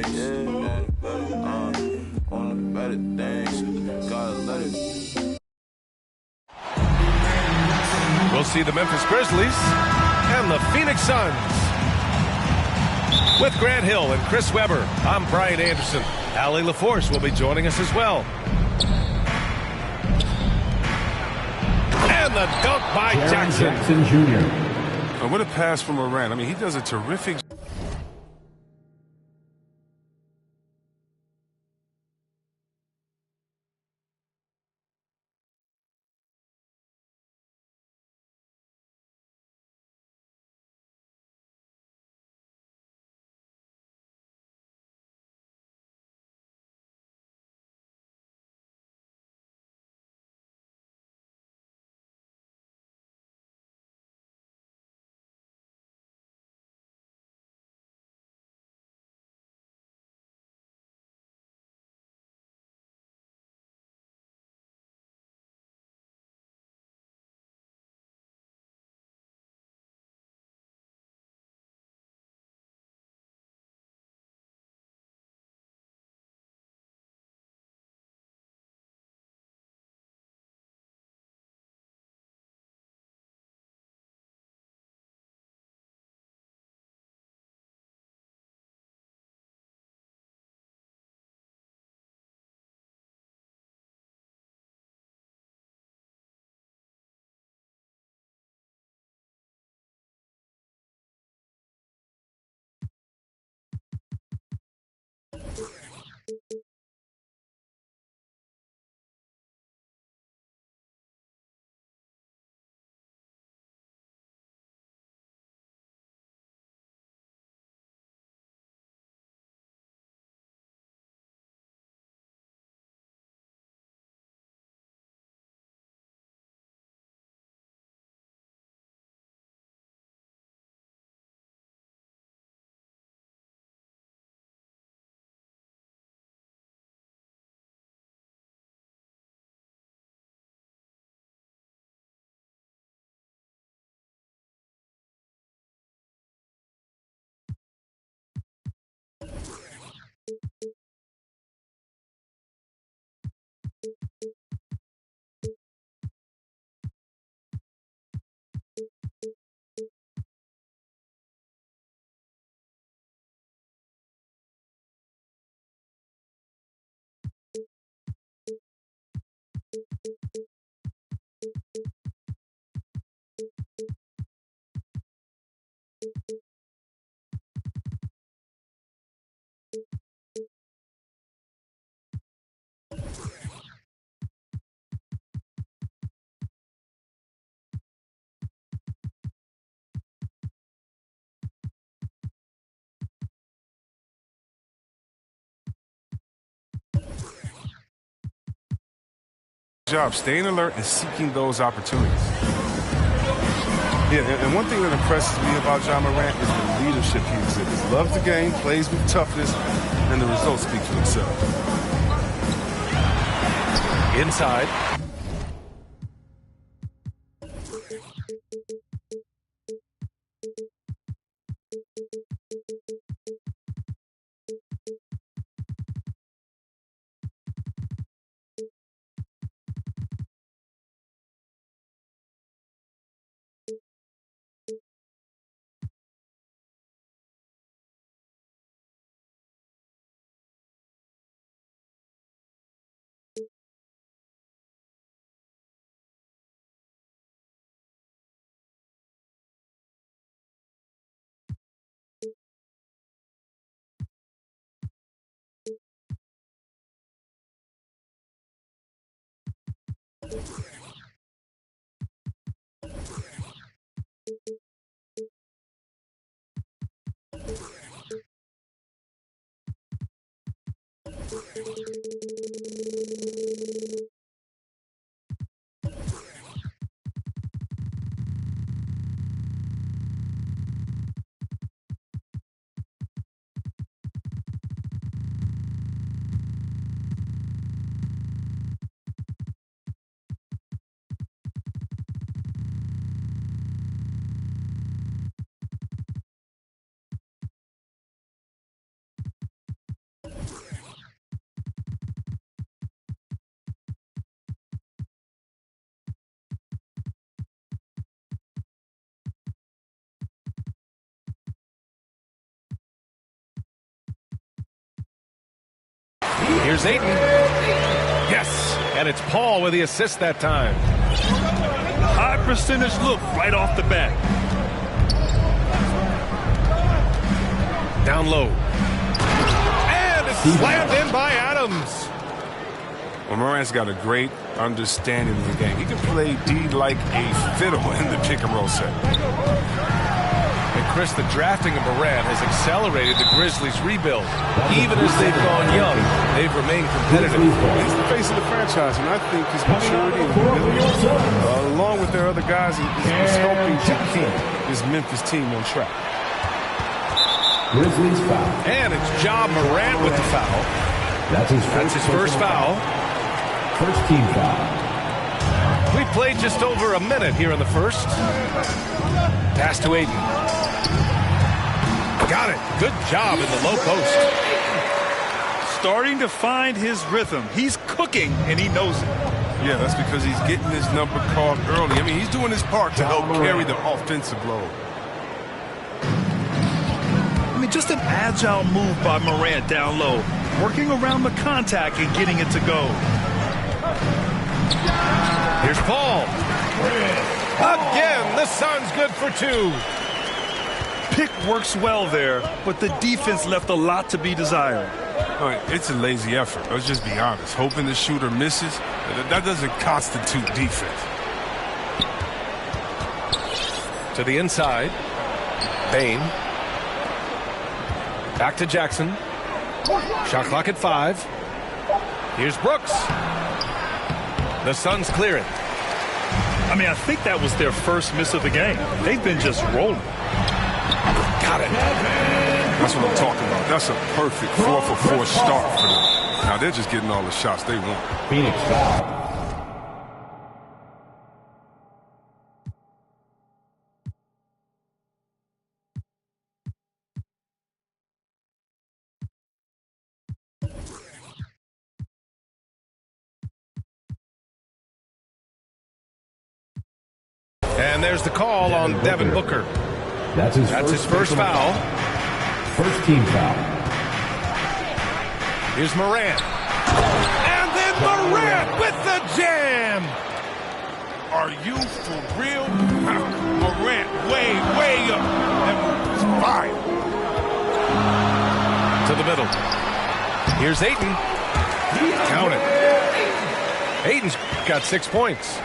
Yeah, on the better things, gotta let it. We'll see the Memphis Grizzlies and the Phoenix Suns. With Grant Hill and Chris Webber, I'm Brian Anderson. Allie LaForce will be joining us as well. And the dunk by Jackson. And what a pass from Morant. I mean, he does a terrific job. Job staying alert and seeking those opportunities. Yeah, and one thing that impresses me about John Morant is the leadership he exhibits. Loves the game, plays with toughness, and the results speak for themselves. Inside. Here's Ayton. Yes, and it's Paul with the assist that time. High percentage look right off the bat. Down low. And it's slammed in by Adams. Well, Morant's got a great understanding of the game. He can play D like a fiddle in the pick-and-roll set. And Chris, the drafting of Morant has accelerated the Grizzlies' rebuild. Even as they've gone young, they've remained competitive. He's the face of the franchise, and I think his maturity and ability, along with their other guys, is helping to keep this Memphis team on track. Grizzlies foul. And it's Ja Morant with the foul. That's his first foul. First team foul. We've played just over a minute here in the first. Pass to Ayton. Got it. Good job in the low post. Starting to find his rhythm. He's cooking, and he knows it. Yeah, that's because he's getting his number called early. I mean, he's doing his part to help carry the offensive load. I mean, just an agile move by Morant down low, working around the contact and getting it to go. Here's Paul. Again, the Suns good for two. Pick works well there, but the defense left a lot to be desired. All right, it's a lazy effort. Let's just be honest. Hoping the shooter misses, that doesn't constitute defense. To the inside. Bain. Back to Jackson. Shot clock at 5. Here's Brooks. The Suns clear it. I mean, I think that was their first miss of the game. They've been just rolling. Got it. That's what I'm talking about. That's a perfect 4-for-4 start for them. Now they're just getting all the shots they want. Phoenix foul. And there's the call on Devin Booker. That's his first foul. First team foul. Here's Morant. And then Morant with the jam. Are you for real? Morant way up. That was fire. To the middle. Here's Ayton. Count it. Ayton's got 6 points.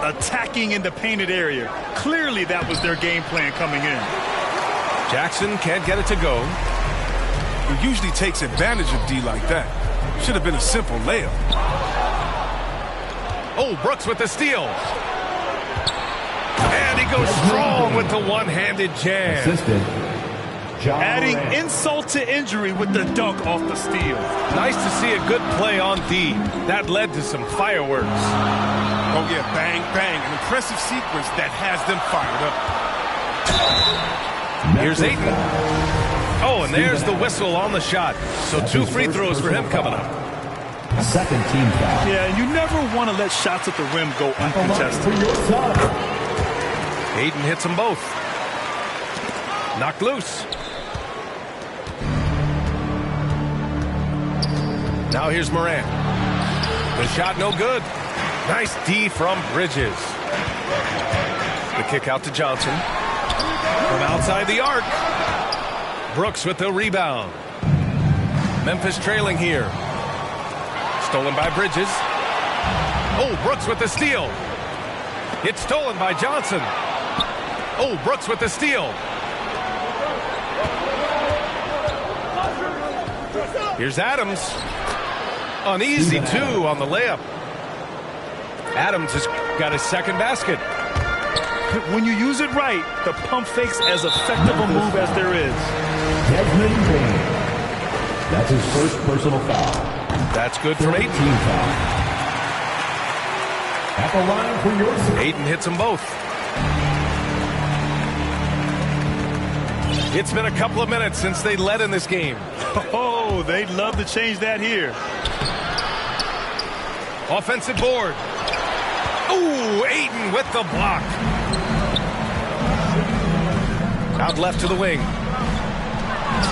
Attacking in the painted area. Clearly that was their game plan coming in. Jackson can't get it to go. He usually takes advantage of D like that. Should have been a simple layup. Oh, Brooks with the steal. And he goes strong with the one-handed jam. Assisted. Adding insult to injury with the dunk off the steal. Nice to see a good play on D. That led to some fireworks. Oh, yeah, bang, bang. An impressive sequence that has them fired up. Here's Ayton. Oh, and there's the whistle on the shot. So 2 free throws for him coming up. Second team foul. Yeah, you never want to let shots at the rim go uncontested. Ayton hits them both. Knocked loose. Now here's Morant. The shot no good. Nice D from Bridges. The kick out to Johnson. From outside the arc. Brooks with the rebound. Memphis trailing here. Stolen by Bridges. Oh, Brooks with the steal. It's stolen by Johnson. Oh, Brooks with the steal. Here's Adams. Uneasy, too, on the layup. Adams has got his second basket. When you use it right, the pump fake's as effective a move as there is. Desmond Bain. That's his first personal foul. That's good from Ayton. Team foul. At the line for your... Ayton hits them both. It's been a couple of minutes since they led in this game. Oh, they'd love to change that here. Offensive board. Ooh, Ayton with the block. Out left to the wing.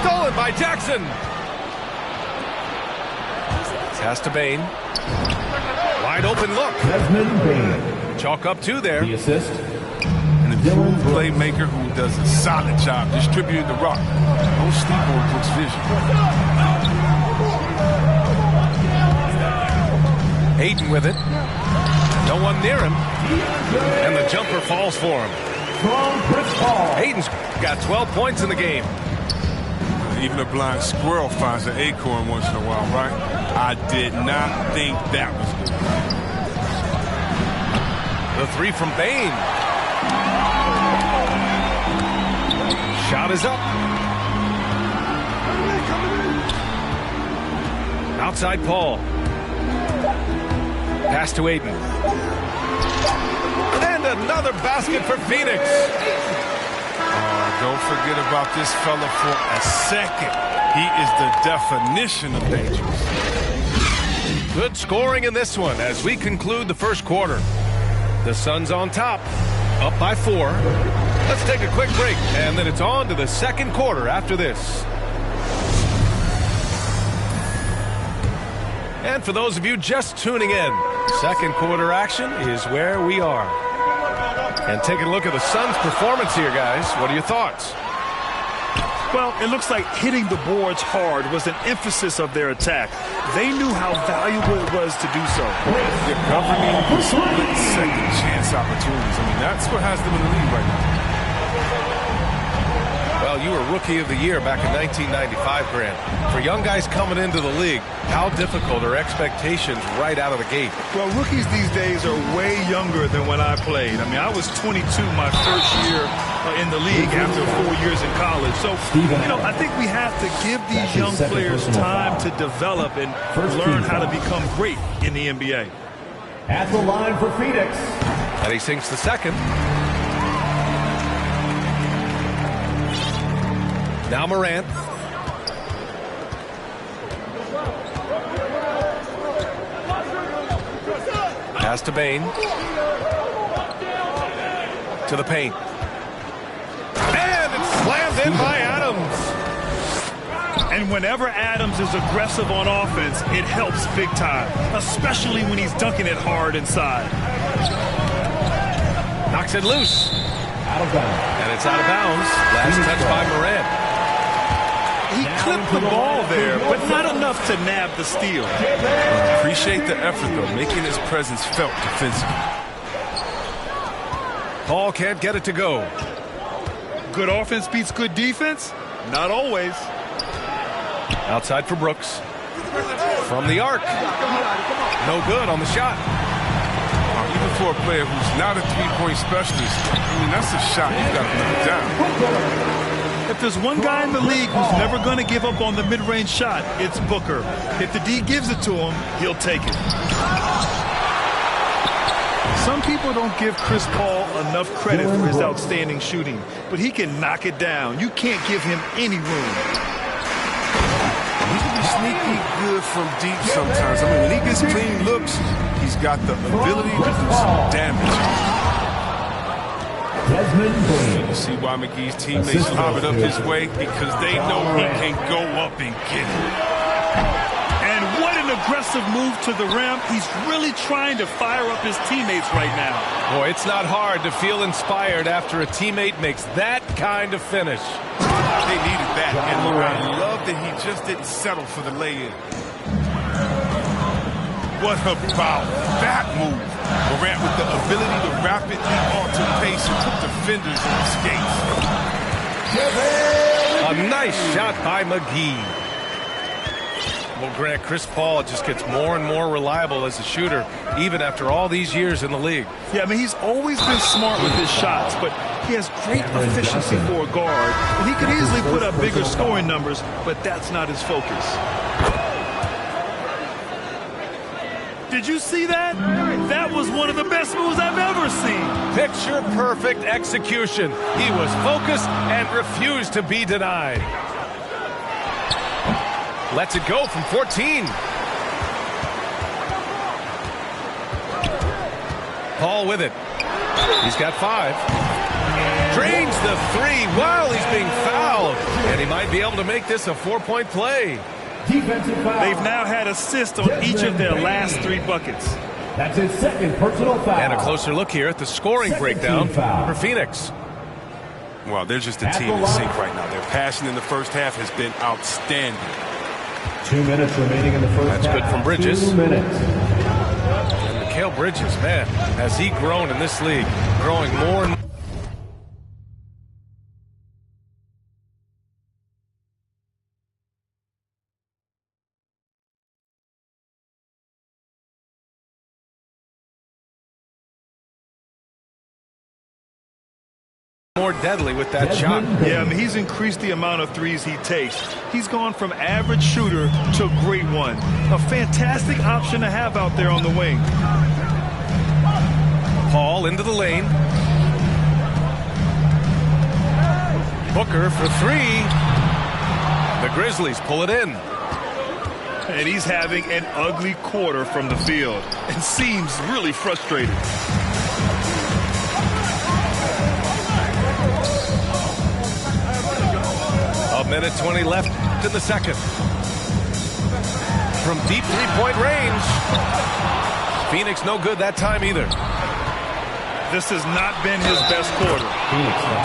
Stolen by Jackson. Pass to Bain. Wide open look. Desmond Bain. Chalk up 2 there. The assist. An improved playmaker who does a solid job distributing the rock. Don't sleep on Brooks' vision. Ayton with it. No one near him. And the jumper falls for him. From Chris Paul. Ayton's got 12 points in the game. Even a blind squirrel finds an acorn once in a while, right? I did not think that was good. The 3 from Bain. Shot is up. Outside Paul. Pass to Ayton. And another basket for Phoenix. Don't forget about this fella for a second. He is the definition of dangerous. Good scoring in this one as we conclude the first quarter. The Suns on top, up by 4. Let's take a quick break, and then it's on to the second quarter after this. And for those of you just tuning in, second quarter action is where we are. And taking a look at the Suns' performance here, guys. What are your thoughts? Well, it looks like hitting the boards hard was an emphasis of their attack. They knew how valuable it was to do so. They're governing the split-second chance opportunities. I mean, that's what has them in the lead right now. Well, you were Rookie of the Year back in 1995, Grant. For young guys coming into the league, how difficult are expectations right out of the gate? Well, rookies these days are way younger than when I played. I mean, I was 22 my first year in the league after 4 years in college. So, I think we have to give these young players time to develop and learn how to become great in the NBA. At the line for Phoenix. And he sinks the second. Now Morant. Pass to Bain. To the paint. And it's slammed in by Adams. And whenever Adams is aggressive on offense, it helps big time, especially when he's dunking it hard inside. Knocks it loose. Out of bounds. And it's out of bounds. Last touch by Morant. He clipped the ball there, but not enough to nab the steal. Appreciate the effort, though, making his presence felt defensively. Paul can't get it to go. Good offense beats good defense? Not always. Outside for Brooks. From the arc. No good on the shot. Even for a player who's not a three-point specialist, I mean, that's a shot you've got to knock down. If there's one guy in the league who's never going to give up on the mid-range shot, it's Booker. If the D gives it to him, he'll take it. Some people don't give Chris Paul enough credit for his outstanding shooting, but he can knock it down. You can't give him any room. He can be sneaky good from deep sometimes. I mean, when he gets clean looks, he's got the ability to do some damage. Desmond Bain. You see why McGee's teammates lob it up his way? Because they know he can go up and get it. And what an aggressive move to the rim. He's really trying to fire up his teammates right now. Boy, it's not hard to feel inspired after a teammate makes that kind of finish. They needed that, and I love that he just didn't settle for the lay-in. What about that move? Morant with the ability to rapidly alter pace and put defenders on skates. A nice shot by McGee. Well, Grant, Chris Paul just gets more and more reliable as a shooter, even after all these years in the league. Yeah, I mean, he's always been smart with his shots, but he has great efficiency for a guard. And he could easily put up bigger scoring numbers, but that's not his focus. Did you see that? That was one of the best moves I've ever seen. Picture-perfect execution. He was focused and refused to be denied. Lets it go from 14. Paul with it. He's got 5. Drains the 3 while he's being fouled. And he might be able to make this a 4-point play. Defensive foul. They've now had assists on each of their last 3 buckets. That's his second personal foul. And a closer look here at the scoring breakdown for Phoenix. Well, they're just a team in sync right now. Their passion in the first half has been outstanding. 2 minutes remaining in the first half. That's good from Bridges. 2 minutes. And Mikal Bridges, man, has he grown in this league, growing more and more. More deadly with that shot. Yeah, I mean, he's increased the amount of threes he takes. He's gone from average shooter to great one. A fantastic option to have out there on the wing. Paul into the lane. Booker for 3. The Grizzlies pull it in. And he's having an ugly quarter from the field and seems really frustrated. A minute 20 left in the second. From deep three-point range. Phoenix no good that time either. This has not been his best quarter.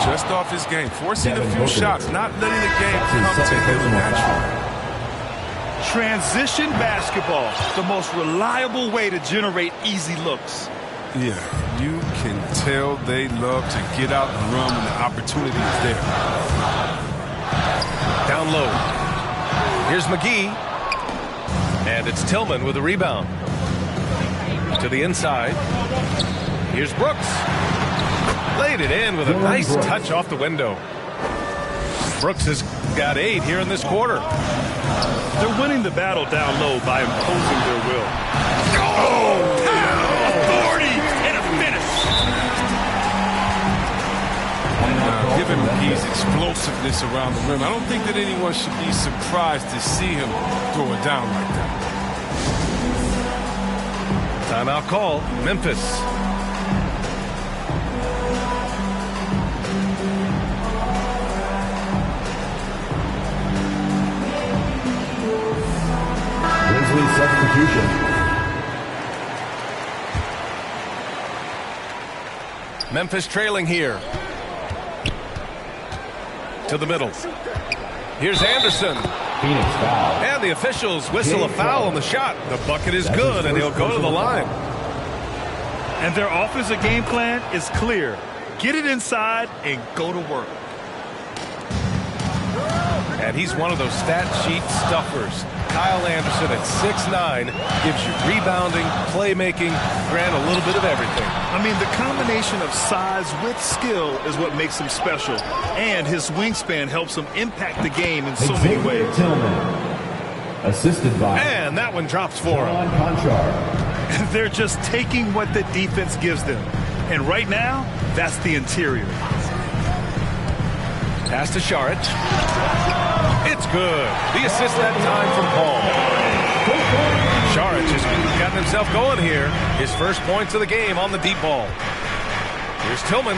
Just off his game. Forcing a few shots, not letting the game come to him naturally. Transition basketball, the most reliable way to generate easy looks. Yeah, you can tell they love to get out and run when the opportunity is there. Down low. Here's McGee. And it's Tillman with a rebound. To the inside. Here's Brooks. Laid it in with a nice touch off the window. Brooks has got 8 here in this quarter. They're winning the battle down low by imposing their will. Oh, 40 and a finish. Given McGee's explosiveness around the rim, I don't think that anyone should be surprised to see him throw it down like that. Timeout call, Memphis. Grizzlies substitution. Memphis trailing here. To the middle. Here's Anderson. Phoenix foul. And the officials whistle a foul on the shot. The bucket is good, and he'll go to the line. And their offensive game plan is clear. Get it inside and go to work. And he's one of those stat sheet stuffers. Kyle Anderson at 6'9" gives you rebounding, playmaking, grant a little bit of everything. I mean, the combination of size with skill is what makes him special. And his wingspan helps him impact the game in so many ways. Tillman. Assisted by. And that one drops for him. Conchar. They're just taking what the defense gives them. And right now, that's the interior. Pass to Saric. It's good. The assist that time from Paul. Saric has gotten himself going here. His first points of the game on the deep ball. Here's Tillman.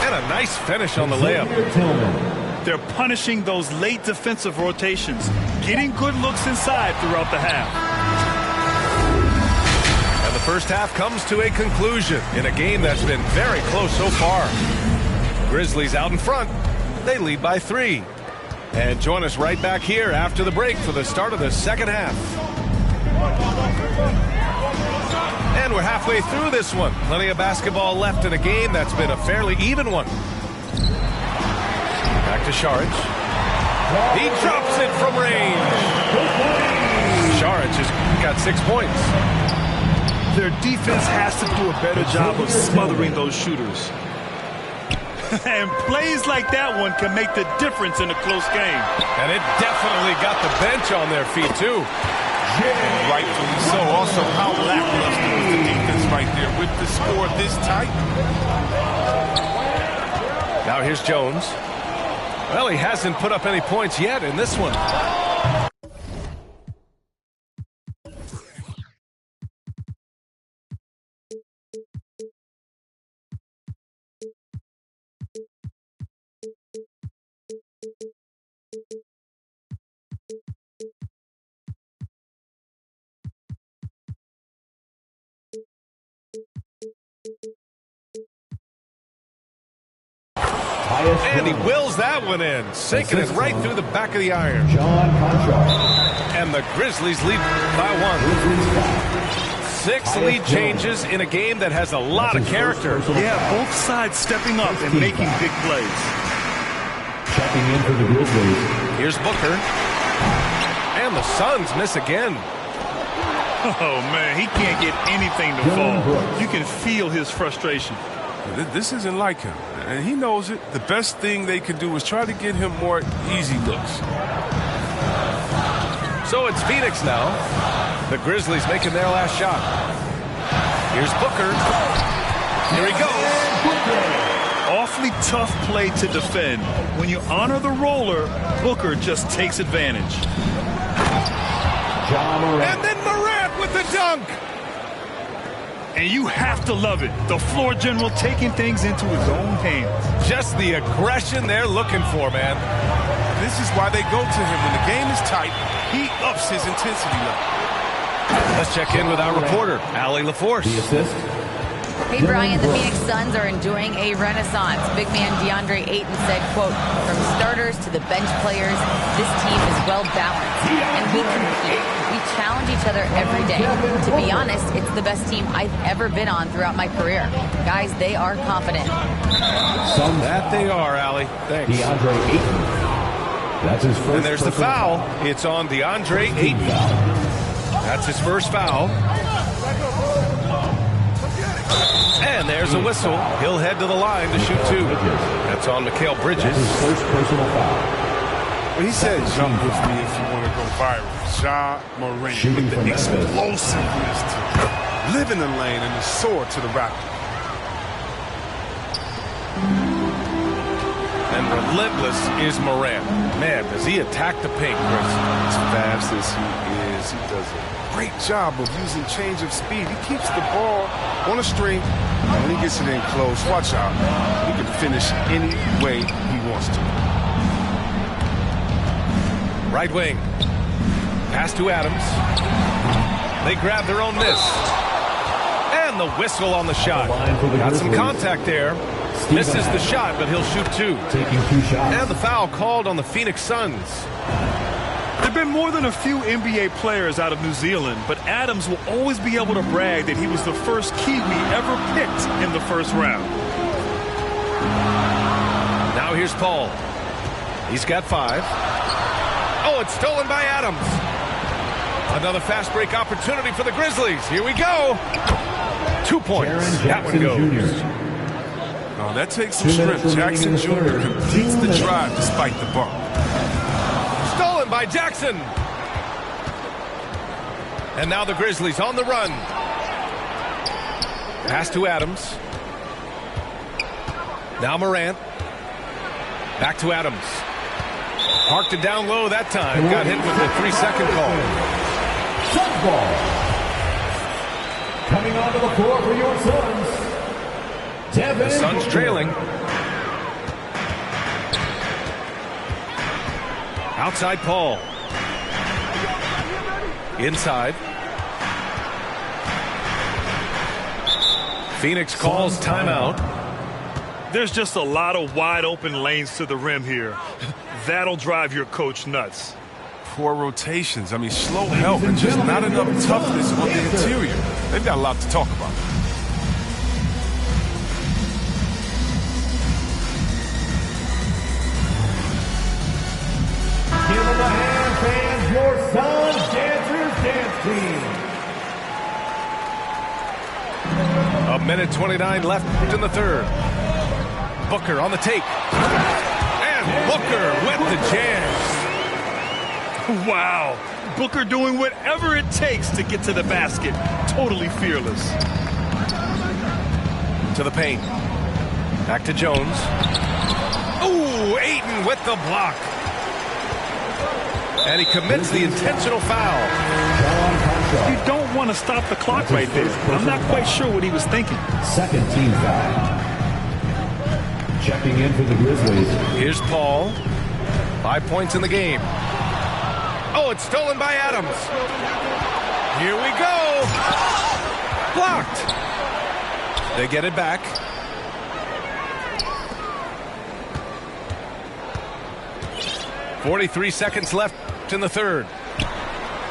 And a nice finish on the layup. They're punishing those late defensive rotations, getting good looks inside throughout the half. And the first half comes to a conclusion in a game that's been very close so far. Grizzlies out in front. They lead by 3. And join us right back here after the break for the start of the second half. And we're halfway through this one. Plenty of basketball left in a game that's been a fairly even one. Back to Saric. He drops it from range. Saric has got 6 points. Their defense has to do a better job of smothering those shooters. And plays like that one can make the difference in a close game. And it definitely got the bench on their feet, too. And rightfully so. Also, how lackluster was the defense right there with the score this tight? Now here's Jones. Well, he hasn't put up any points yet in this one. And he wills that one in, sinking it right through the back of the iron. And the Grizzlies lead by 1. 6 lead changes in a game that has a lot of character. Yeah, both sides stepping up and making big plays. Checking in for the Grizzlies. Here's Booker. And the Suns miss again. Oh, man, he can't get anything to fall. You can feel his frustration. This isn't like him, and he knows it. The best thing they can do is try to get him more easy looks. So it's Phoenix now. The Grizzlies making their last shot. Here's Booker. Here he goes. Awfully tough play to defend. When you honor the roller, Booker just takes advantage. And then Morant with the dunk. And you have to love it. The floor general taking things into his own hands. Just the aggression they're looking for, man. This is why they go to him. When the game is tight, he ups his intensity level. Let's check in with our reporter, Allie LaForce. The assist. Hey, Brian, the Phoenix Suns are enjoying a renaissance. Big man DeAndre Ayton said, quote, from starters to the bench players, this team is well balanced. And we compete. We challenge each other every day. To be honest, it's the best team I've ever been on throughout my career. Guys, they are confident. That they are, Allie. Thanks. DeAndre Ayton. That's his first. And there's the foul. It's on DeAndre Ayton. That's his first foul. And there's a whistle. He'll head to the line to shoot 2. That's on Mikal Bridges. That's his first personal foul. Well, he said jump with me if you want to go viral. Ja Morant Shooting with the from Memphis. explosiveness to live in the lane and the sword to the racket. And relentless is Morant. Man, does he attack the paint, Chris? As fast as he is, he does a great job of using change of speed. He keeps the ball on a string, and when he gets it in close, watch out. He can finish any way he wants to. Right wing. Pass to Adams. They grab their own miss. And the whistle on the shot. Got some contact there. Misses the shot, but he'll shoot 2. Taking 2 shots. And the foul called on the Phoenix Suns. There have been more than a few NBA players out of New Zealand, but Adams will always be able to brag that he was the first Kiwi ever picked in the first round. Now here's Paul. He's got 5. Oh, it's stolen by Adams. Another fast break opportunity for the Grizzlies. Here we go. 2 points. That one goes. Oh, that takes some strength. Jackson Jr. completes the drive despite the bump. Stolen by Jackson. And now the Grizzlies on the run. Pass to Adams. Now Morant. Back to Adams. Parked it down low that time. Got hit with the 3-second call. Suns ball. Coming onto the floor for your Suns. The Suns trailing. Outside Paul. Inside. Phoenix calls timeout. There's just a lot of wide open lanes to the rim here. That'll drive your coach nuts. Poor rotations. I mean, slow help and just not enough toughness on the interior. They've got a lot to talk about. Give them a hand, fans. Your Suns Dancers Dance Team. A minute 29 left in the third. Booker on the take. And Booker with the jam. Wow. Booker doing whatever it takes to get to the basket. Totally fearless. To the paint. Back to Jones. Ooh, Ayton with the block. And he commits the intentional foul. You don't want to stop the clock right there. I'm not quite sure what he was thinking. Second team foul. Checking in for the Grizzlies. Here's Paul. 5 points in the game. Oh, it's stolen by Adams. Here we go. Blocked. They get it back. 43 seconds left in the third.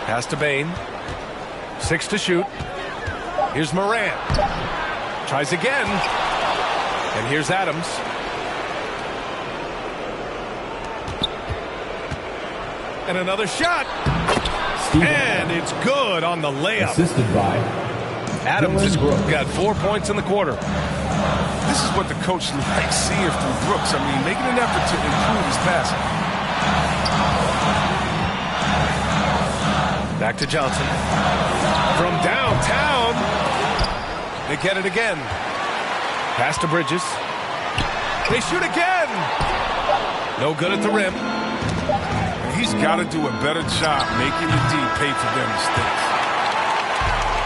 Pass to Bain. 6 to shoot. Here's Morant. Tries again. And here's Adams. And another shot. And it's good on the layup. Assisted by Adams has got 4 points in the quarter. This is what the coach likes seeing from Brooks. I mean, making an effort to improve his passing. Back to Johnson. From downtown. They get it again. Pass to Bridges. They shoot again. No good at the rim. He's got to do a better job making the D pay for their mistakes.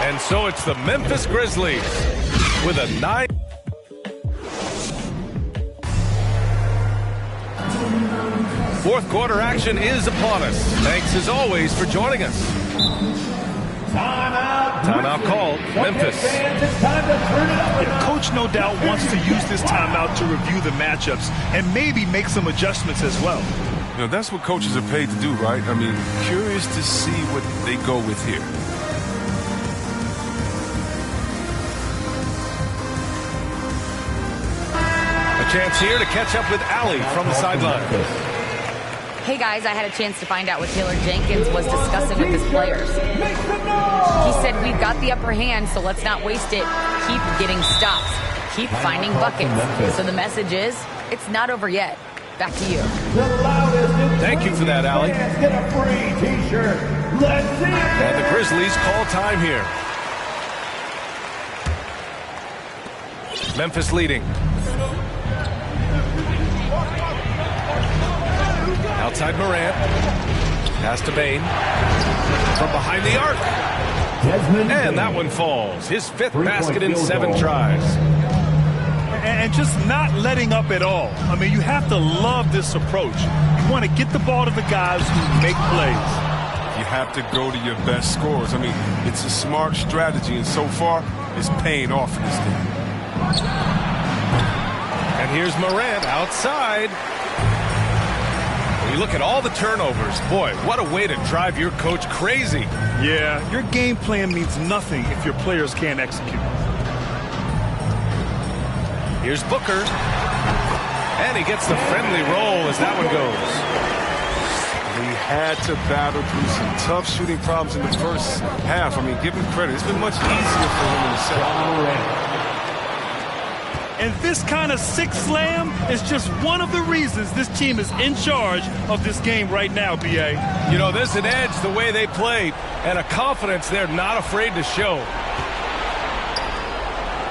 And so it's the Memphis Grizzlies with a 9. Fourth quarter action is upon us. Thanks as always for joining us. Timeout called. Memphis. Coach no doubt wants to use this timeout to review the matchups and maybe make some adjustments as well. You know, that's what coaches are paid to do, right? I mean, curious to see what they go with here. A chance here to catch up with Allie from the sideline. Hey guys, I had a chance to find out what Taylor Jenkins was discussing with his players. He said, we've got the upper hand, so let's not waste it. Keep getting stops. Keep finding buckets. So the message is, it's not over yet. Back to you. Thank you for that, Allie. Get a free t-shirt. Let's see it. And the Grizzlies call time here. Memphis leading. Outside Morant. Pass to Bain. From behind the arc. And that one falls. His 5th basket in 7 tries. And just not letting up at all. I mean, you have to love this approach. You want to get the ball to the guys who make plays. You have to go to your best scorers. I mean, it's a smart strategy, and so far, it's paying off in this game. And here's Morant outside. When you look at all the turnovers, boy, what a way to drive your coach crazy. Yeah, your game plan means nothing if your players can't execute. Here's Booker. And he gets the friendly roll as that one goes. He had to battle through some tough shooting problems in the first half. I mean, give him credit. It's been much easier for him in the second. And this kind of six slam is just one of the reasons this team is in charge of this game right now, B.A. You know, there's an edge the way they played and a confidence they're not afraid to show.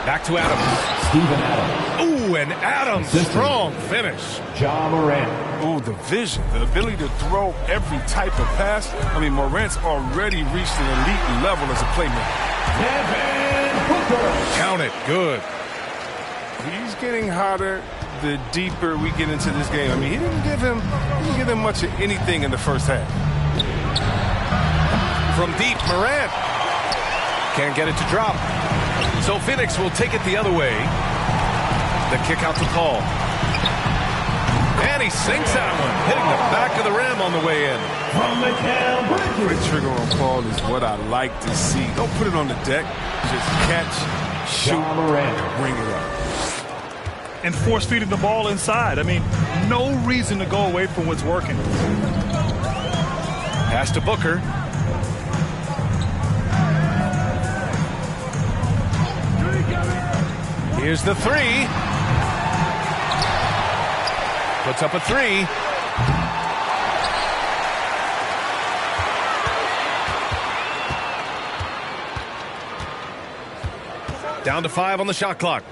Back to Adams. Steven Adams. Ooh, and Adams, strong finish. Ja Morant. Ooh, the vision, the ability to throw every type of pass. I mean, Morant's already reached an elite level as a playmaker. Count it, good. He's getting hotter the deeper we get into this game. I mean, he didn't give him much of anything in the first half. From deep, Morant can't get it to drop. So Phoenix will take it the other way. The kick out to Paul. And he sinks that one, hitting the back of the rim on the way in. Quick trigger on Paul is what I like to see. Don't put it on the deck. Just catch, shoot, and bring it up. And force feeding the ball inside. I mean, no reason to go away from what's working. Pass to Booker. Here's the three. Puts up a three. Down to 5 on the shot clock.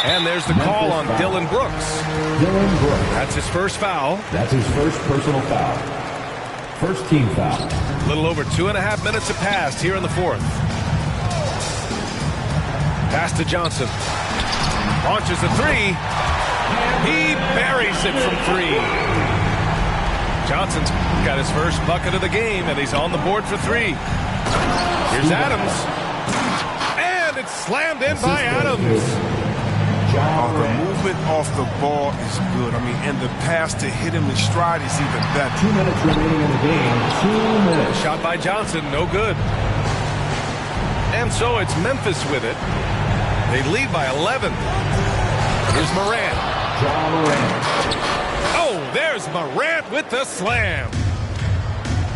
And there's the call on Dylan Brooks. Dylan Brooks. That's his first foul. That's his first personal foul. First team foul. A little over 2.5 minutes have passed here in the fourth. Pass to Johnson. Launches the three. He buries it from 3. Johnson's got his first bucket of the game, and he's on the board for 3. Here's Adams. And it's slammed in by Adams. The movement off the ball is good. I mean, and the pass to hit him in stride is even better. 2 minutes remaining in the game. 2 minutes. Shot by Johnson, no good. And so it's Memphis with it. They lead by 11. Here's Morant. Oh, there's Morant with the slam.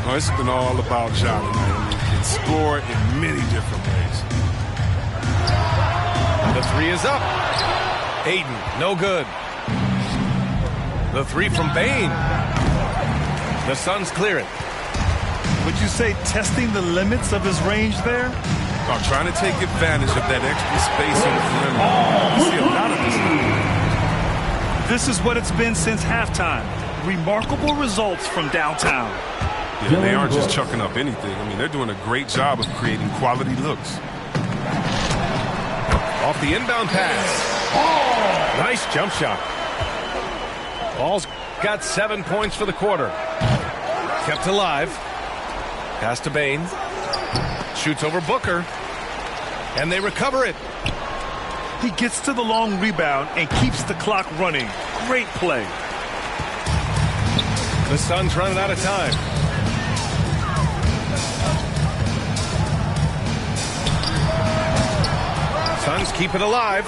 Oh, it's been all about Ja tonight. He can score in many different ways. The three is up. Aiden, no good. The three from Bain. The Suns clear it. Would you say testing the limits of his range there? I'm trying to take advantage of that extra space on the perimeter. You see a lot of this. This is what it's been since halftime. Remarkable results from downtown. Yeah, they aren't just chucking up anything. I mean, they're doing a great job of creating quality looks. Off the inbound pass. Nice jump shot. Ball's got 7 points for the quarter. Kept alive. Pass to Bain. Shoots over Booker. And they recover it. He gets to the long rebound and keeps the clock running. Great play. The Suns running out of time. Suns keep it alive.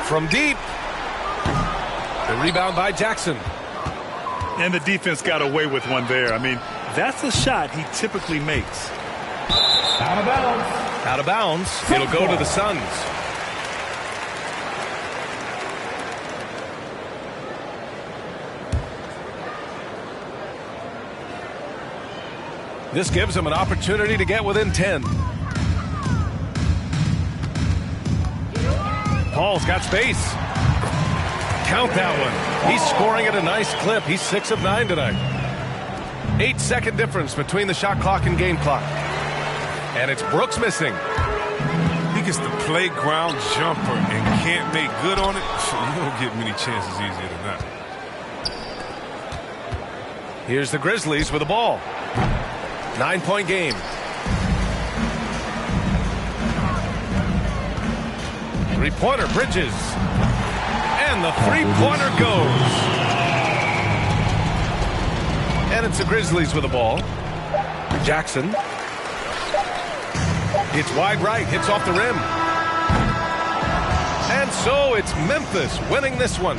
From deep. The rebound by Jackson. And the defense got away with one there. I mean, that's a shot he typically makes. Out of bounds. Out of bounds. It'll go to the Suns. This gives them an opportunity to get within 10. Paul's got space. Count that one. He's scoring at a nice clip. He's 6 of 9 tonight. 8-second difference between the shot clock and game clock. And it's Brooks missing. He gets the playground jumper and can't make good on it. You don't get many chances easier than that. Here's the Grizzlies with the ball. 9-point game. Three-pointer, Bridges. And the three-pointer goes. And it's the Grizzlies with the ball. Jackson. It's wide right, hits off the rim. And so it's Memphis winning this one.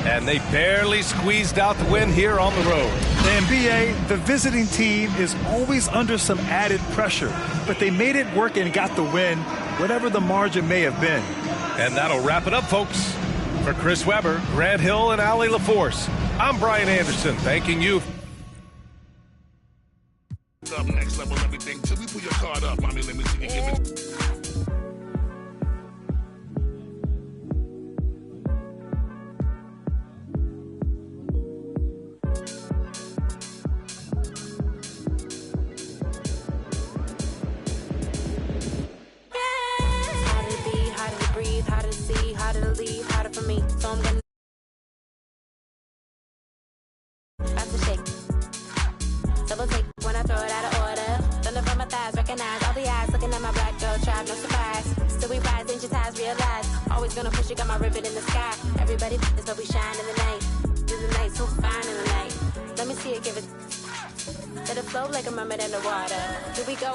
And they barely squeezed out the win here on the road. The NBA, the visiting team is always under some added pressure, but they made it work and got the win, whatever the margin may have been. And that'll wrap it up, folks. For Chris Webber, Grant Hill, and Allie LaForce, I'm Brian Anderson, thanking you. Up next level everything till we pull your card up. Mommy, let me see you give it.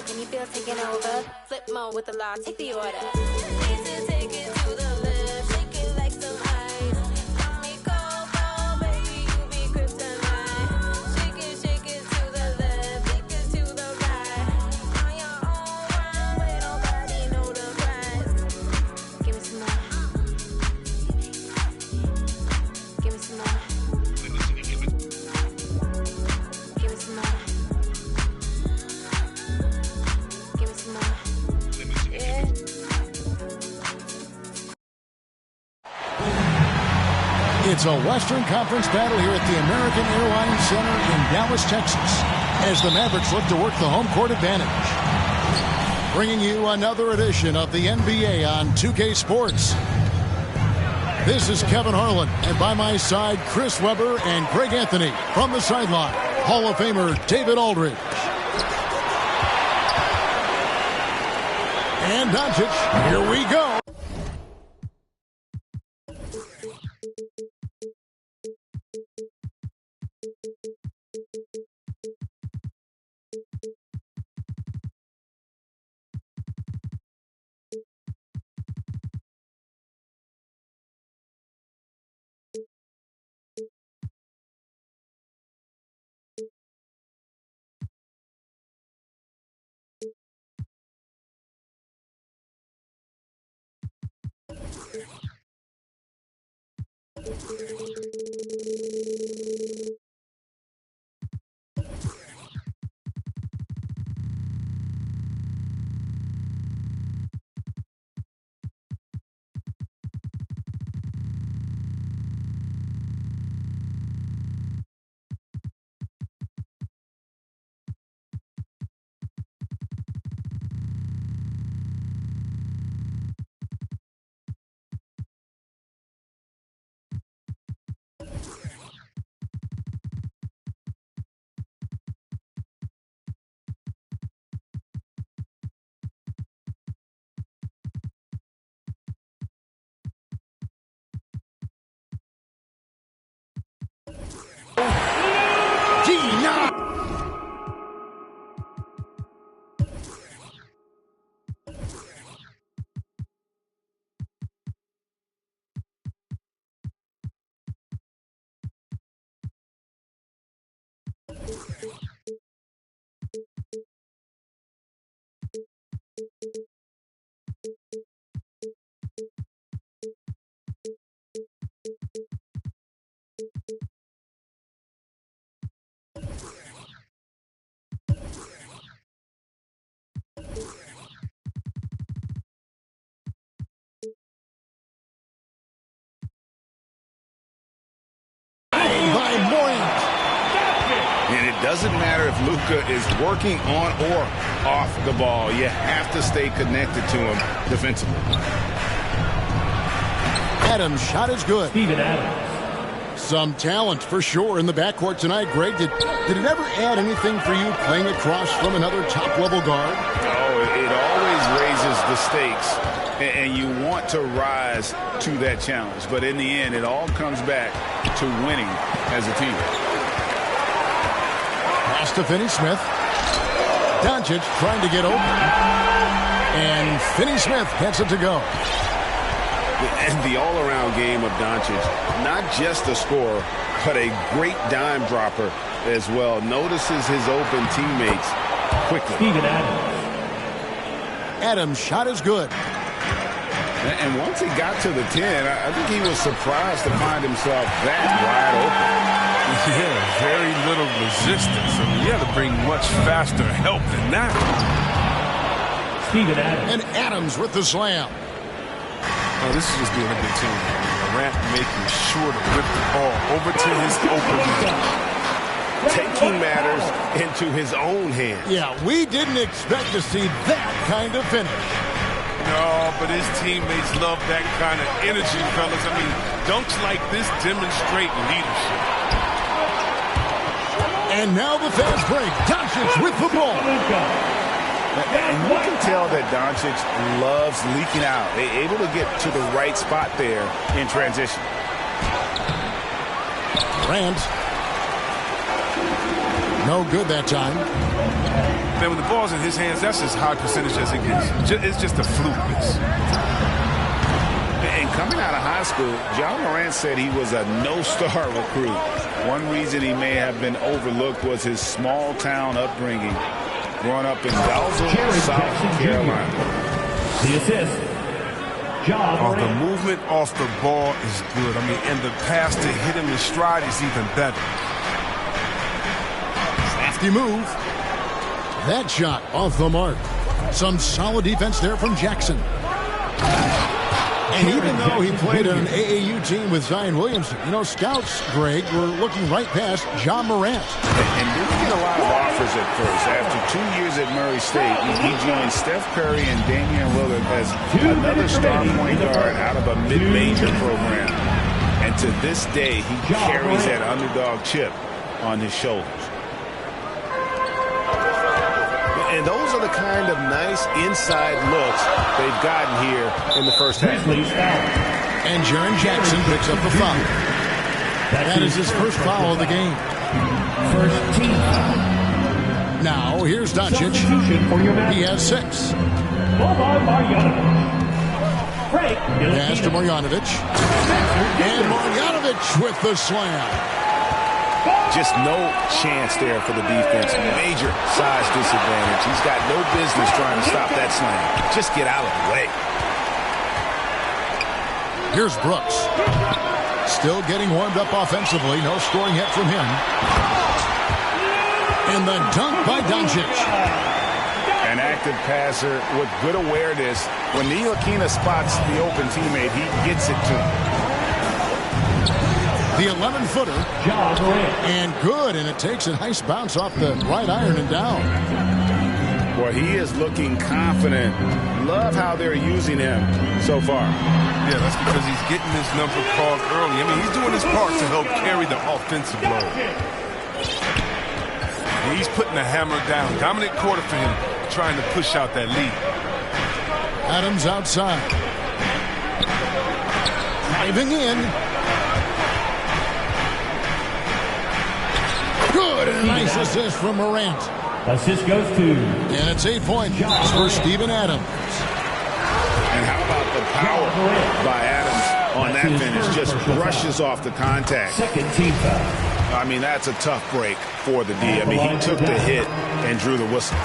Can you feel taking over? Flip mode with the law, take the order. Take it to the left, shake it like some ice. Let me go, baby, you be kryptonite. Shake it to the left, take it to the right. On your own run, nobody know the price. Give me some more. Give me some more. Give me some more. It's a Western Conference battle here at the American Airlines Center in Dallas, Texas, as the Mavericks look to work the home court advantage. Bringing you another edition of the NBA on 2K Sports. This is Kevin Harlan, and by my side, Chris Webber and Greg Anthony. From the sideline, Hall of Famer David Aldridge. And Doncic, here we go. And it doesn't matter if Luka is working on or off the ball. You have to stay connected to him defensively. Adams' shot is good. Steven Adams. Some talent for sure in the backcourt tonight. Greg, did it ever add anything for you playing across from another top-level guard? Oh, it always raises the stakes, and you want to rise to that challenge. But in the end, it all comes back to winning as a team. Pass to Finney-Smith. Doncic trying to get open. And Finney-Smith gets it to go. And the all-around game of Doncic, not just a scorer, but a great dime dropper as well. Notices his open teammates quickly. Steven Adams. Adams' shot is good. And once he got to the 10, I think he was surprised to find himself that wide open. Yeah, very little resistance. I mean, you had to bring much faster help than that. Steven Adams. And Adams with the slam. Oh, this is just being a good team. Morant making sure to whip the ball over to his open man. Taking matters into his own hands. Yeah, we didn't expect to see that kind of finish. No, but his teammates love that kind of energy, fellas. I mean, dunks like this demonstrate leadership. And now the fast break. Doncic with the ball. And you can tell that Doncic loves leaking out. They're able to get to the right spot there in transition. Grant. No good that time. Man, when the ball's in his hands, that's as high percentage as it gets. It's just a fluke miss. And coming out of high school, John Morant said he was a no-star recruit. One reason he may have been overlooked was his small-town upbringing. Growing up in Dalzell, South Carolina. The assist. John The movement off the ball is good. I mean, and the pass to hit him in stride is even better. Crafty move. That shot off the mark. Some solid defense there from Jackson. And even though he played on an AAU team with Zion Williamson, you know, scouts, Greg, were looking right past John Morant. And didn't get a lot of offers at first. After 2 years at Murray State, he joined Steph Curry and Damian Lillard as another star point guard out of a mid-major program. And to this day, he carries that underdog chip on his shoulders. And those are the kind of nice inside looks they've gotten here in the first half. And Jaren Jackson picks up the foul. That is his first foul of the game. First team foul. Now, here's Doncic. Substitution for your man. He has 6. Boban Marjanovic. Frank Pass to Marjanovic. And Marjanovic with the slam. Just no chance there for the defense. Major size disadvantage. He's got no business trying to stop that slam. Just get out of the way. Here's Brooks. Still getting warmed up offensively. No scoring yet from him. And the dunk by Doncic. An active passer with good awareness. When Ntilikina spots the open teammate, he gets it to him. The 11-footer. And good, and it takes a nice bounce off the right iron and down. Well, he is looking confident. Love how they're using him so far. Yeah, that's because he's getting his number called early. I mean, he's doing his part to help carry the offensive load. And he's putting the hammer down. Dominant quarter for him, trying to push out that lead. Adams outside. Driving in. Good, and a nice assist from Morant. Assist goes to. And it's 8 points for Steven Adams. And how about the power by Adams on that finish? Just brushes off the contact. Second team foul. I mean, that's a tough break for the D. I mean, he took the hit and drew the whistle.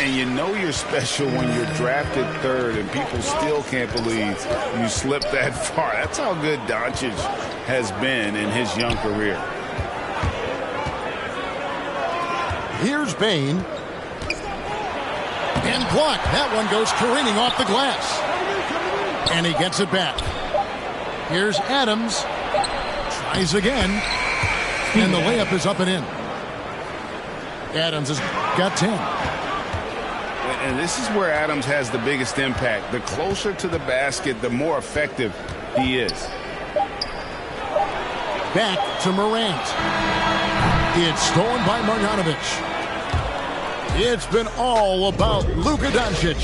And you know you're special when you're drafted 3rd and people still can't believe you slipped that far. That's how good Doncic has been in his young career. Here's Bane. And blocked. That one goes careening off the glass. And he gets it back. Here's Adams. Tries again. And the layup is up and in. Adams has got 10. And this is where Adams has the biggest impact. The closer to the basket, the more effective he is. Back to Morant. It's stolen by Marjanovic. It's been all about Luka Doncic.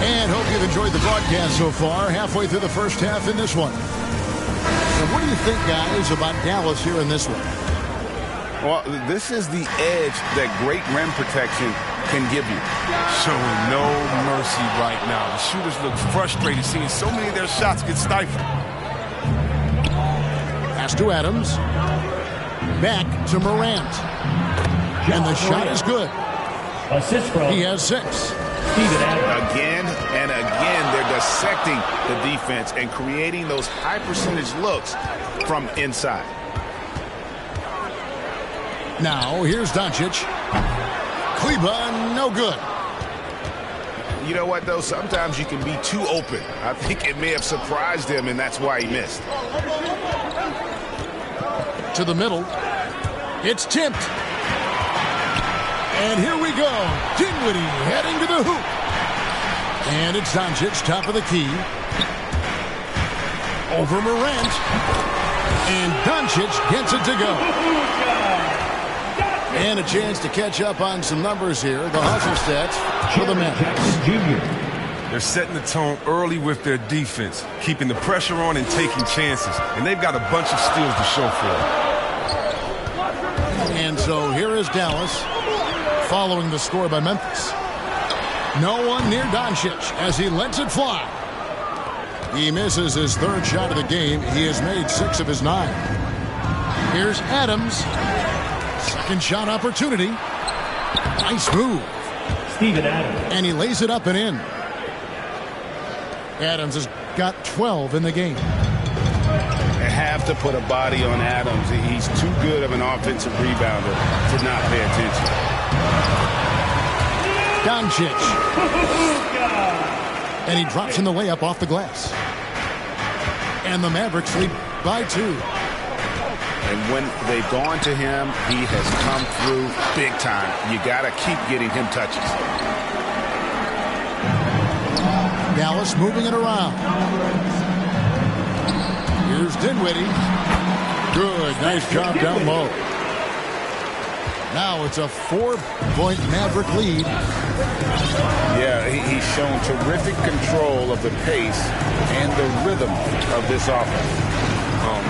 And hope you've enjoyed the broadcast so far. Halfway through the first half in this one. Now, what do you think, guys, about Dallas here in this one? Well, this is the edge that great rim protection can give you. Showing no mercy right now. The shooters look frustrated seeing so many of their shots get stifled. Pass to Adams. Back to Morant. And the shot is good. Assist from. He has 6. Steven Adams. Again and again, they're dissecting the defense and creating those high percentage looks from inside. Now, here's Doncic. Kleba, no good. You know what, though? Sometimes you can be too open. I think it may have surprised him, and that's why he missed. To the middle. It's tipped. And here we go. Dinwiddie heading to the hoop. And it's Doncic, top of the key. Over Morant. And Doncic gets it to go. And a chance to catch up on some numbers here. The hustle stats for the Mavericks. They're setting the tone early with their defense, keeping the pressure on and taking chances. And they've got a bunch of steals to show for it. And so here is Dallas following the score by Memphis. No one near Doncic as he lets it fly. He misses his 3rd shot of the game. He has made 6 of his 9. Here's Adams. Second shot opportunity. Nice move. Steven Adams. And he lays it up and in. Adams has got 12 in the game. They have to put a body on Adams. He's too good of an offensive rebounder to not pay attention. Doncic. And he drops in the layup off the glass. And the Mavericks lead by 2. And when they've gone to him, he has come through big time. You got to keep getting him touches. Dallas moving it around. Here's Dinwiddie. Good. Nice job down low. Now it's a 4-point Maverick lead. Yeah, he's shown terrific control of the pace and the rhythm of this offense.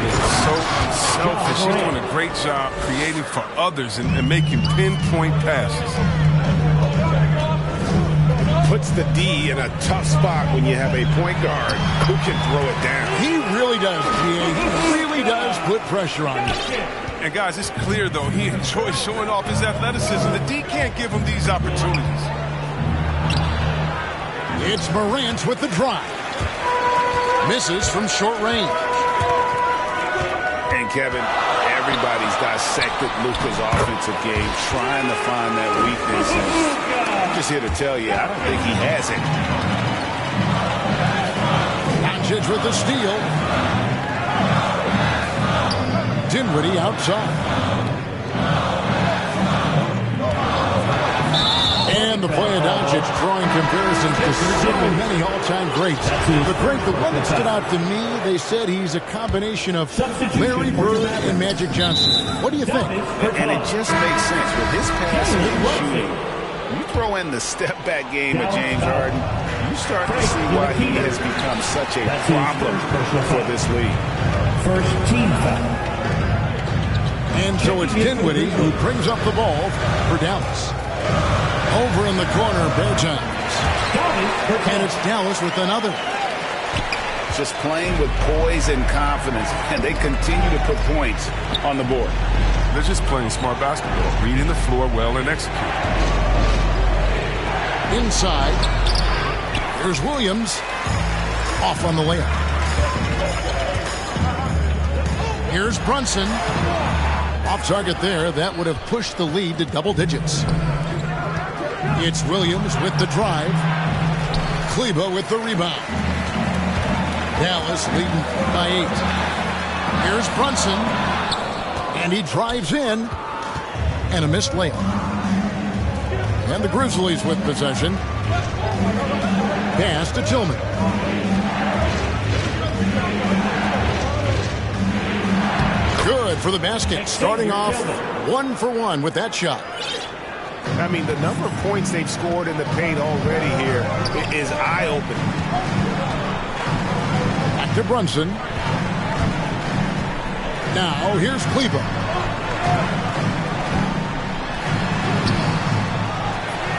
This is so unselfish. He's doing a great job creating for others and making pinpoint passes. Puts the D in a tough spot when you have a point guard who can throw it down. He really does, P.A. He really does put pressure on you. And guys, it's clear, though, he enjoys showing off his athleticism. The D can't give him these opportunities. It's Morant with the drive. Misses from short range. And Kevin, everybody's dissected Luka's offensive game, trying to find that weakness. And I'm just here to tell you, I don't think he has it. Doncic with the steal. Dinwiddie outside. And the play of Doncic drawing comparisons to so many all-time greats. The one that stood out to me, they said he's a combination of Larry Bird and Magic Johnson. What do you think? And it just makes sense with his passing and shooting. You throw in the step-back game of James Harden, you start to see why he has become such a problem for this league. First team foul. And so it's Dinwiddie who brings up the ball for Dallas. Over in the corner, Bertans. And it's Dallas with another. Just playing with poise and confidence, and they continue to put points on the board. They're just playing smart basketball, reading the floor well and executing. Inside. Here's Williams. Off on the layup. Here's Brunson. Off target there. That would have pushed the lead to double digits. It's Williams with the drive. Kleba with the rebound. Dallas leading by 8. Here's Brunson. And he drives in. And a missed layup. And the Grizzlies with possession. Pass to Tillman. Good for the basket. Starting off 1 for 1 with that shot. I mean, the number of points they've scored in the paint already here is eye-opening. Back to Brunson. Now, here's Kleba.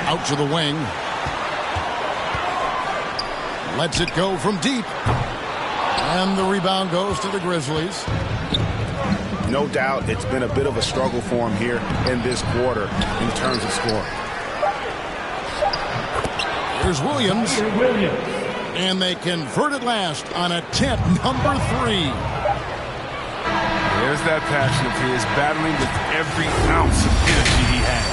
Out to the wing. Lets it go from deep. And the rebound goes to the Grizzlies. No doubt it's been a bit of a struggle for him here in this quarter in terms of scoring. Here's Williams. And they convert at last on attempt number 3. There's that passion of his, battling with every ounce of energy he has.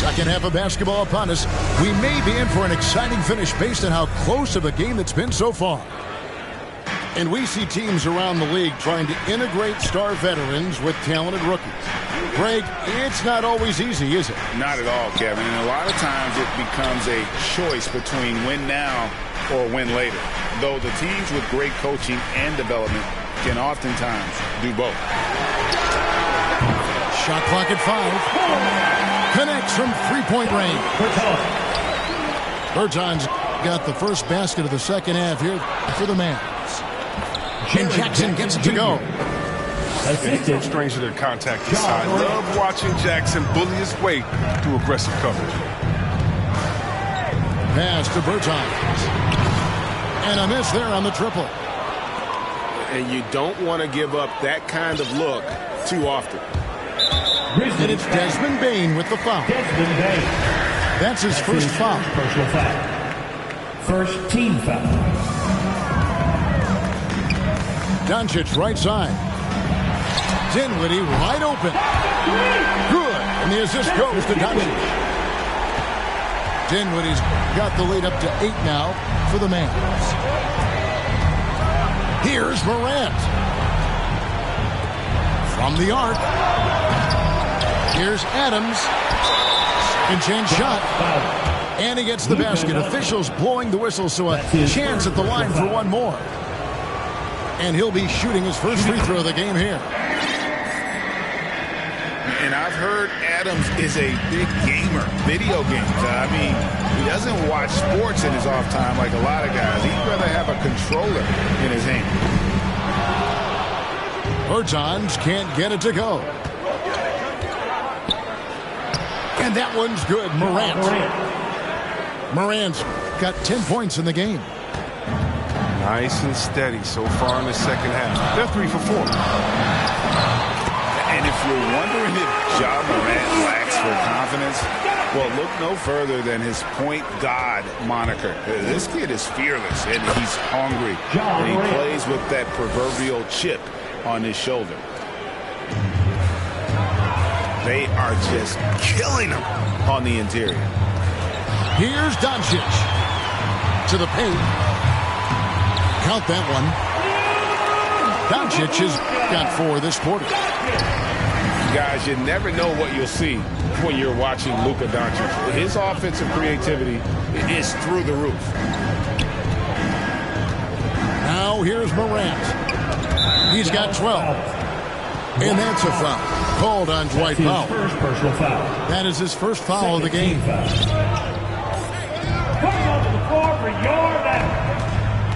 Second half of basketball upon us. We may be in for an exciting finish based on how close of a game it's been so far. And we see teams around the league trying to integrate star veterans with talented rookies. Greg, it's not always easy, is it? Not at all, Kevin. And a lot of times it becomes a choice between win now or win later. Though the teams with great coaching and development can oftentimes do both. Shot clock at 5. Connects from three-point range. Bertans got the first basket of the second half here for the Mavs. And Jackson gets it to go. He's no stranger to their contact inside. Love watching Jackson bully his way through aggressive coverage. Pass to Bertans. And a miss there on the triple. And you don't want to give up that kind of look too often. And it's Desmond Bane with the foul. That's his first foul. Personal foul. First team foul. Doncic right side. Dinwiddie wide open. Good. And the assist goes to Doncic. Dinwiddie's got the lead up to 8 now for the Mavs. Here's Morant. From the arc. Here's Adams. Second chance shot. And he gets the basket. Officials blowing the whistle, so a chance at the line for one more. And he'll be shooting his first free throw of the game here. And I've heard Adams is a big gamer, video games. I mean, he doesn't watch sports in his off time like a lot of guys. He'd rather have a controller in his hand. Bertans can't get it to go. And that one's good. Morant's got 10 points in the game. Nice and steady so far in the second half. They're 3 for 4. And if you're wondering if Ja Morant lacks for confidence, well, look no further than his point god moniker. This kid is fearless, and he's hungry. And he plays with that proverbial chip on his shoulder. They are just killing him on the interior. Here's Doncic to the paint. Count that one. Doncic has got 4 this quarter. Guys, you never know what you'll see when you're watching Luka Doncic. His offensive creativity is through the roof. Now here's Morant. He's got 12. And that's a foul. Called on Dwight Powell. First personal foul. That is his first foul of the game.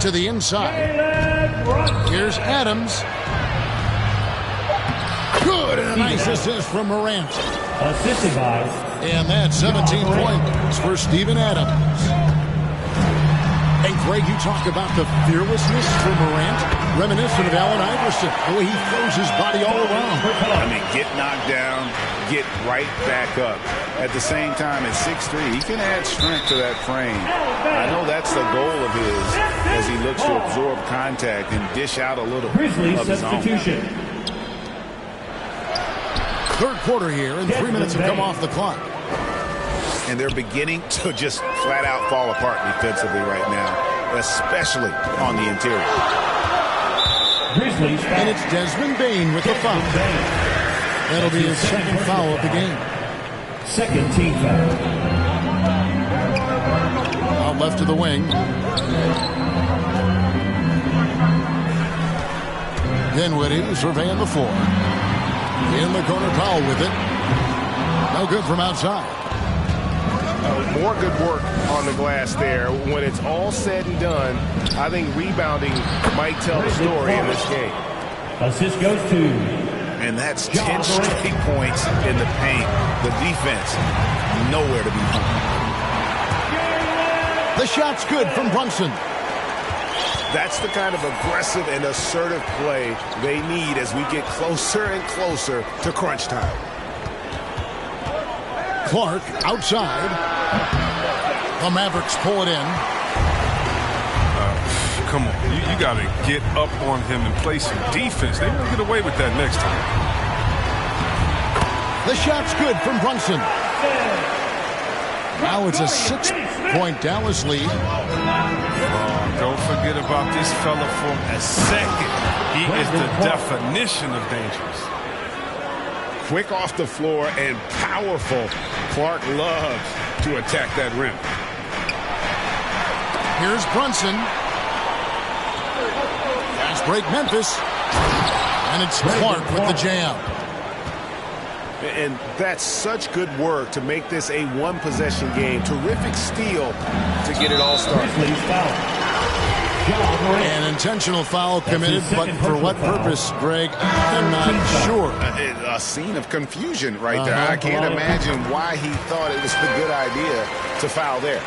To the inside. Here's Adams. Good, and a nice assist from Morant. Assisted by. And that's 17 points for Steven Adams. And Greg, you talk about the fearlessness for Morant, reminiscent of Allen Iverson, the way he throws his body all around. I mean, get knocked down, get right back up. At the same time, at 6'3", he can add strength to that frame. I know that's the goal of his as he looks to absorb contact and dish out a little of his own. Third quarter here, and 3 minutes have come off the clock. And they're beginning to just flat out fall apart defensively right now, especially on the interior. And it's Desmond Bane with the foul. That'll be his second foul of the game. Second team foul. Out left to the wing. Dinwiddie surveying the floor. In the corner, Powell with it. No good from outside. More good work on the glass there. When it's all said and done, I think rebounding might tell the story in this game. Assist goes to. And that's 10 straight points in the paint. The defense, nowhere to be found. The shot's good from Brunson. That's the kind of aggressive and assertive play they need as we get closer and closer to crunch time. Clark outside. The Mavericks pull it in. Come on, you got to get up on him and play some defense. They will get away with that next time. The shot's good from Brunson. Now it's a 6-point Dallas lead. Don't forget about this fella for a second. He is the definition of dangerous. Quick off the floor and powerful. Clark loves to attack that rim. Here's Brunson. Fast break Memphis. And it's Clark with the jam. And that's such good work to make this a one-possession game. Terrific steal to get it all started. An intentional foul committed, but for what purpose, Greg? I'm not sure. A scene of confusion right there. I can't imagine why he thought it was a good idea to foul there.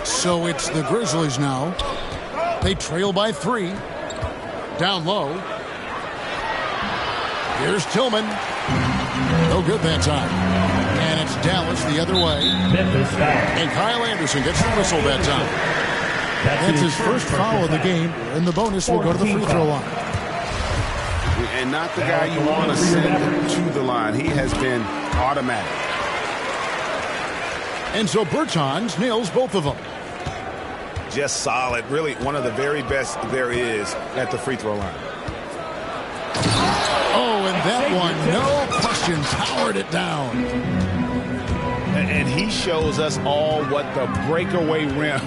So it's the Grizzlies now. They trail by 3. Down low. Here's Tillman. No good that time. And it's Dallas the other way. And Kyle Anderson gets the whistle that time. That's his first foul of the game, and the bonus will go to the free throw line. And not the guy you want to send to the line. He has been automatic. And so Bertans nails both of them. Just solid. Really one of the very best there is at the free throw line. Oh, and that one, no question, powered it down. And he shows us all what the breakaway rim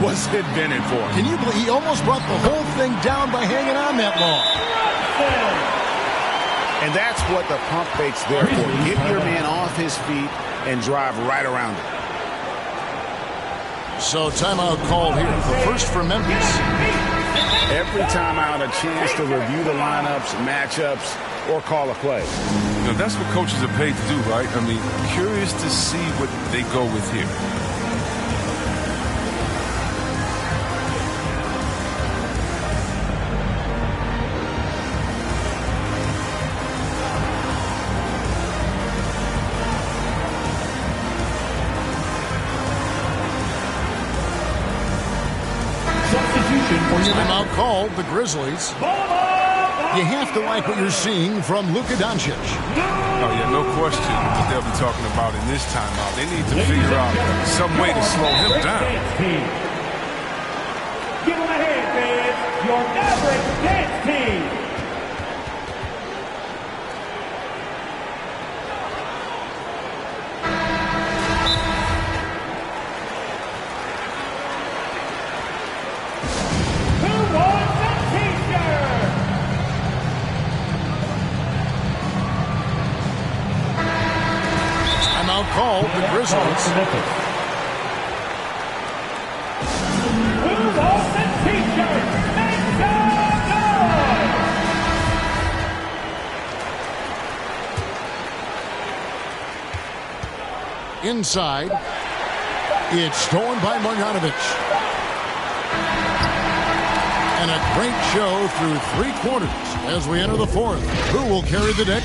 was invented for. Can you believe he almost brought the whole thing down by hanging on that long? And that's what the pump fake's there for. Get your man off his feet and drive right around it. So timeout called here. The first for Memphis. Every timeout, a chance to review the lineups, matchups, or call a play. You know, that's what coaches are paid to do, right? I mean, curious to see what they go with here. Timeout called, the Grizzlies. You have to like what you're seeing from Luka Doncic. Oh, yeah, no question what they'll be talking about in this timeout. They need to figure out some way to slow him down. Give him a hand, fans. Your Mavericks dance team. Called the Grizzlies. Who wants the t-shirt? Make some noise! Inside, it's stolen by Marjanovic. And a great show through 3 quarters as we enter the 4th. Who will carry the day?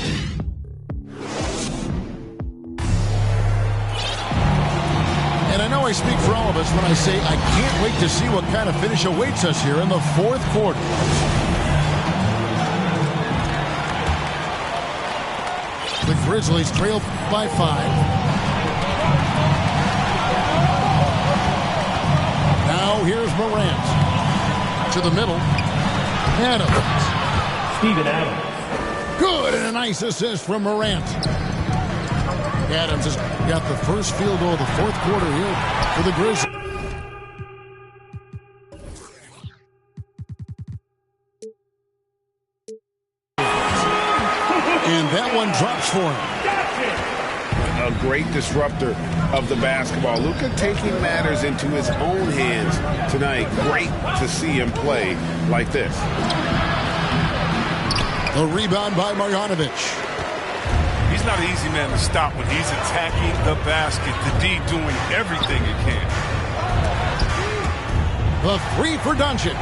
And I know I speak for all of us when I say I can't wait to see what kind of finish awaits us here in the 4th quarter. The Grizzlies trail by 5. Now here's Morant. To the middle. Adams. Steven Adams. Good, and a nice assist from Morant. Adams has got the first field goal of the 4th quarter here for the Grizzlies. And that one drops for him. A great disruptor of the basketball. Luka taking matters into his own hands tonight. Great to see him play like this. The rebound by Marjanovic. He's not an easy man to stop when he's attacking the basket. The D doing everything he can. The 3 for Doncic.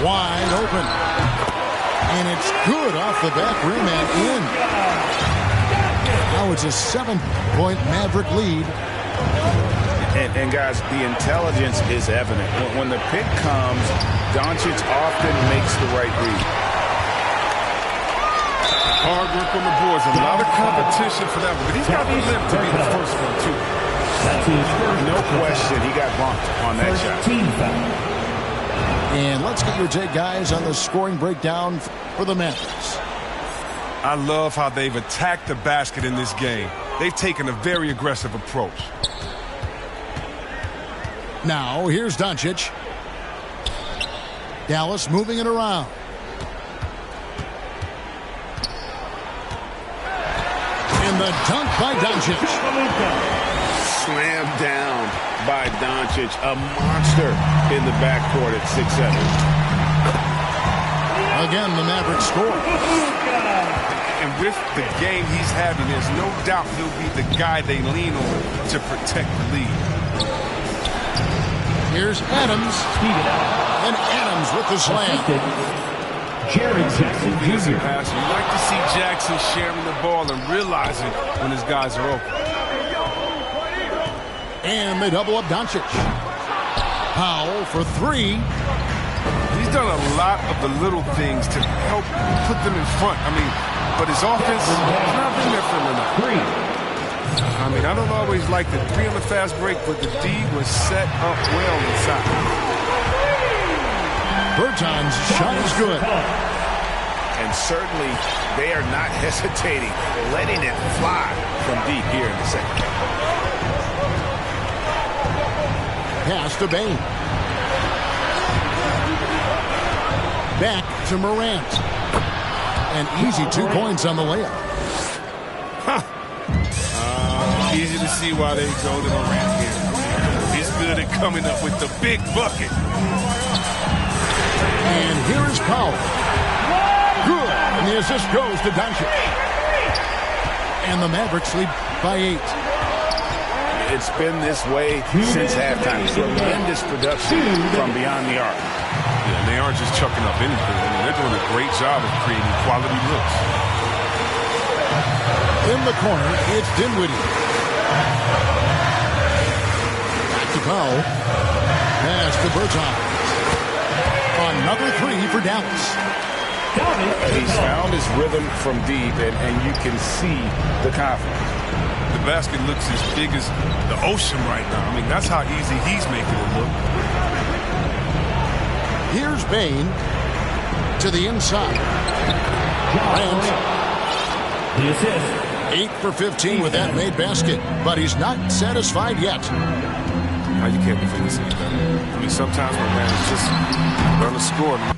Wide open. And it's good off the back rim and in. Now it's a 7-point Maverick lead. And guys, the intelligence is evident. When the pick comes, Doncic often makes the right read. Hard work on the boards. A lot of competition for that one. But he's got the limp to be the first one, too. No question, he got bumped on that shot. And let's get your take, guys, on the scoring breakdown for the Mavericks. I love how they've attacked the basket in this game. They've taken a very aggressive approach. Now, here's Doncic. Dallas moving it around. And the dunk by Doncic. Slammed down by Doncic. A monster in the backcourt at 6'7". Again, the Mavericks score. And with the game he's having, there's no doubt he'll be the guy they lean on to protect the lead. Here's Adams. And Adams with the slam. Jared Jackson Jr. You like to see Jackson sharing the ball and realizing when his guys are open. And they double up Doncic. Powell for 3. He's done a lot of the little things to help put them in front. I mean, but his offense has not been there for him enough. I mean, I don't always like the 3 on the fast break, but the D was set up well inside. Berton's shot is good. And certainly they are not hesitating, letting it fly from deep here in the second half. Pass to Bain. Back to Morant. An easy 2 points on the layup. Easy to see why they go to Morant here. He's good at coming up with the big bucket. And here is Powell. Good. And the assist goes to Doncic. And the Mavericks lead by 8. It's been this way since halftime. Tremendous production from beyond the arc. Yeah, and they aren't just chucking up anything. I mean, they're doing a great job of creating quality looks. In the corner, it's Dinwiddie. Back to Powell. Pass to Bertans. Another 3 for Dallas. He's found his rhythm from deep, and you can see the confidence. The basket looks as big as the ocean right now. I mean, that's how easy he's making it look. Here's Bain to the inside. Grant. The assist. 8 for 15 with that made basket, but he's not satisfied yet. Now, you can't defend this any better. I mean, sometimes my man is just going to score.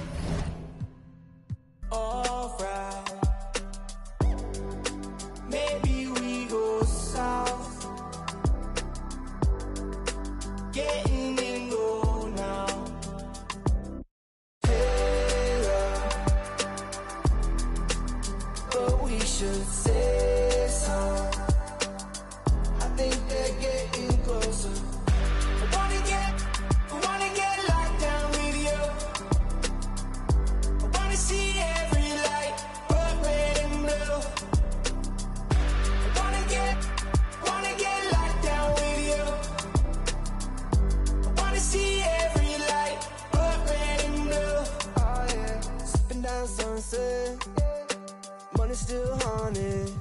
Money still haunted.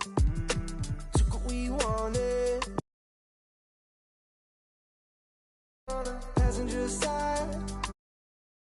Took what we wanted.